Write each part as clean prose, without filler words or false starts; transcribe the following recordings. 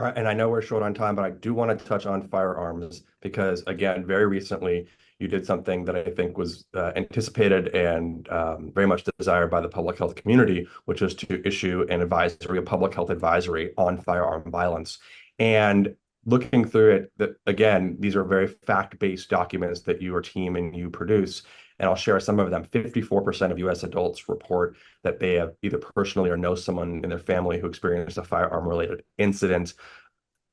All right, and I know we're short on time, but I do want to touch on firearms because, again, very recently you did something that I think was anticipated and very much desired by the public health community, which is to issue an advisory, a public health advisory on firearm violence. And looking through it, that again, these are very fact-based documents that your team and you produce. And I'll share some of them. 54% of US adults report that they have either personally or know someone in their family who experienced a firearm-related incident.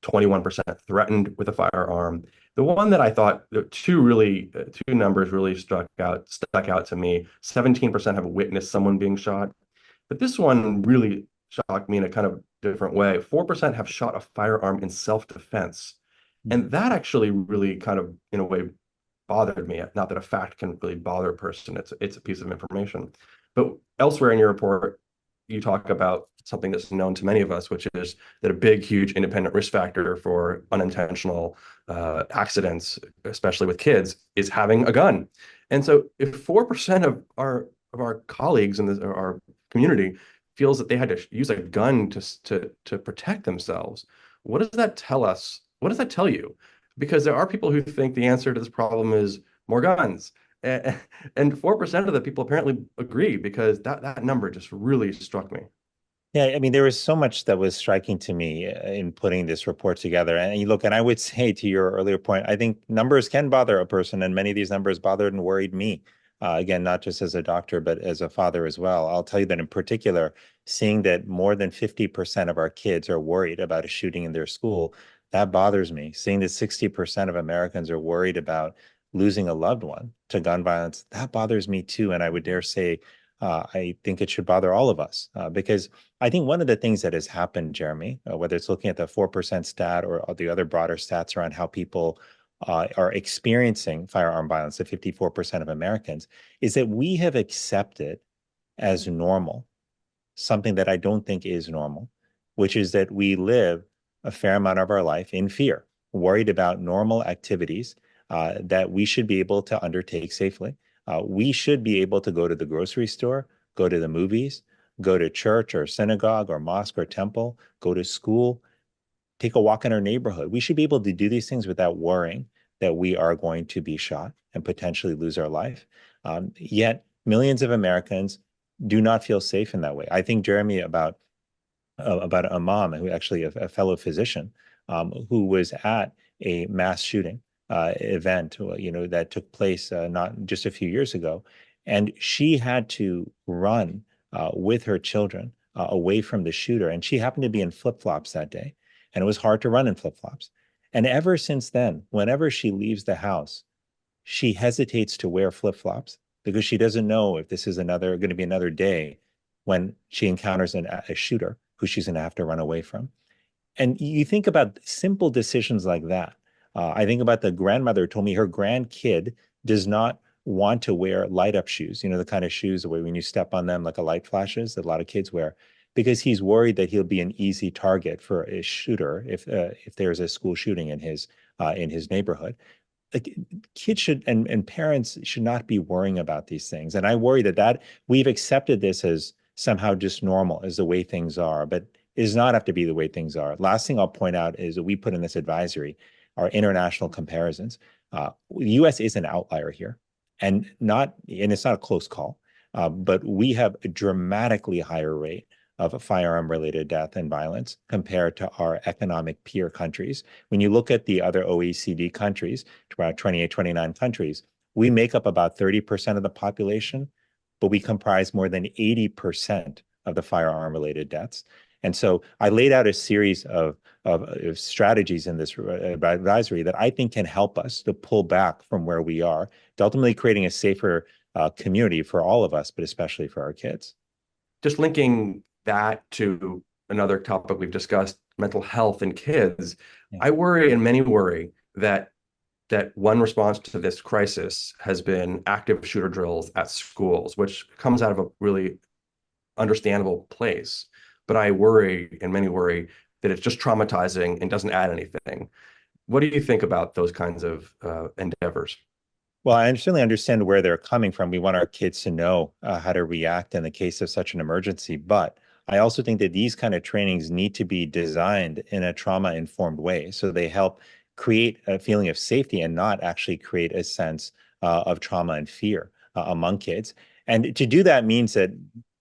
21% threatened with a firearm. The one that I thought two numbers really stuck out to me. 17% have witnessed someone being shot, but this one really shocked me in a kind of different way. 4% have shot a firearm in self-defense. And that actually really kind of, in a way, bothered me. Not that a fact can really bother a person, it's a piece of information. But elsewhere in your report, you talk about something that's known to many of us, which is that a big, huge independent risk factor for unintentional accidents, especially with kids, is having a gun. And so, if 4% of our colleagues in our community feels that they had to use a gun to protect themselves, what does that tell us? What does that tell you? Because there are people who think the answer to this problem is more guns. And 4% of the people apparently agree because that number just really struck me. Yeah, I mean, there was so much that was striking to me in putting this report together. And you look, and I would say to your earlier point, I think numbers can bother a person, and many of these numbers bothered and worried me. Again, not just as a doctor, but as a father as well. I'll tell you that in particular, seeing that more than 50% of our kids are worried about a shooting in their school, that bothers me. Seeing that 60% of Americans are worried about losing a loved one to gun violence, that bothers me too. And I would dare say, I think it should bother all of us because I think one of the things that has happened, Jeremy, whether it's looking at the 4% stat or the other broader stats around how people are experiencing firearm violence, the 54% of Americans, is that we have accepted as normal something that I don't think is normal, which is that we live a fair amount of our life in fear, worried about normal activities that we should be able to undertake safely. We should be able to go to the grocery store, go to the movies, go to church or synagogue or mosque or temple, go to school, take a walk in our neighborhood. We should be able to do these things without worrying that we are going to be shot and potentially lose our life. Yet millions of Americans do not feel safe in that way. I think, Jeremy, about a mom who actually a fellow physician who was at a mass shooting event, that took place not just a few years ago, and she had to run with her children away from the shooter, and she happened to be in flip-flops that day, and it was hard to run in flip-flops. And ever since then, whenever she leaves the house, she hesitates to wear flip-flops because she doesn't know if this is going to be another day when she encounters a shooter who she's going to have to run away from. And you think about simple decisions like that. I think about the grandmother who told me her grandkid does not want to wear light up shoes, the kind of shoes where when you step on them, like a light flashes that a lot of kids wear, because he's worried that he'll be an easy target for a shooter if there's a school shooting in his neighborhood. Like kids should and parents should not be worrying about these things. And I worry that we've accepted this as somehow just normal, as the way things are, but it does not have to be the way things are. Last thing I'll point out is that we put in this advisory our international comparisons. The U.S. is an outlier here, and it's not a close call, but we have a dramatically higher rate of firearm-related death and violence compared to our economic peer countries. When you look at the other OECD countries, around 28, 29 countries, we make up about 30% of the population, but we comprise more than 80% of the firearm-related deaths. And so I laid out a series of strategies in this advisory that I think can help us to pull back from where we are, to ultimately creating a safer community for all of us, but especially for our kids. Just linking that to another topic we've discussed, mental health in kids, Yeah. I worry and many worry that one response to this crisis has been active shooter drills at schools, which comes out of a really understandable place. But I worry, and many worry, that it's just traumatizing and doesn't add anything. What do you think about those kinds of endeavors? Well, I certainly understand where they're coming from. We want our kids to know how to react in the case of such an emergency. But I also think that these kind of trainings need to be designed in a trauma-informed way. So they help create a feeling of safety and not actually create a sense of trauma and fear among kids. And to do that means that,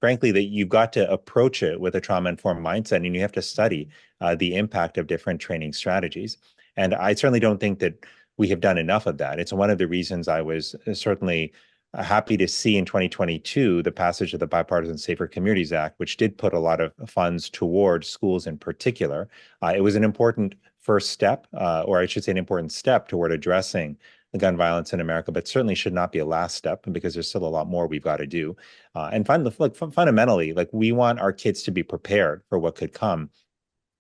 frankly, that you've got to approach it with a trauma-informed mindset, and you have to study the impact of different training strategies. And I certainly don't think that we have done enough of that. It's one of the reasons I was certainly happy to see in 2022 the passage of the Bipartisan Safer Communities Act, which did put a lot of funds towards schools in particular. It was an important first step, or I should say an important step toward addressing the gun violence in America, but certainly should not be a last step because there's still a lot more we've got to do. And fundamentally, like we want our kids to be prepared for what could come,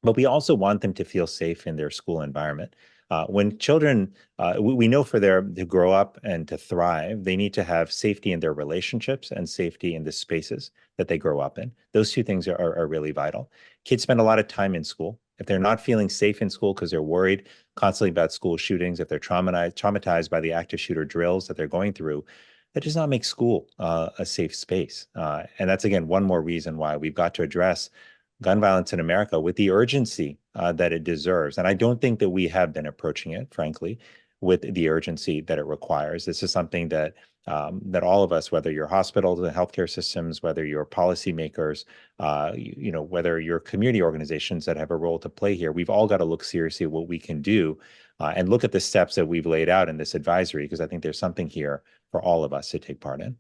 but we also want them to feel safe in their school environment. When children, we know for them to grow up and to thrive, they need to have safety in their relationships and safety in the spaces that they grow up in. Those two things are really vital. Kids spend a lot of time in school. If they're not feeling safe in school because they're worried constantly about school shootings, if they're traumatized by the active shooter drills that they're going through, that does not make school a safe space. And that's, again, one more reason why we've got to address gun violence in America with the urgency that it deserves. And I don't think that we have been approaching it, frankly, with the urgency that it requires. This is something that that all of us, whether you're hospitals and healthcare systems, whether you're policymakers, whether you're community organizations that have a role to play here, we've all got to look seriously at what we can do and look at the steps that we've laid out in this advisory, because I think there's something here for all of us to take part in.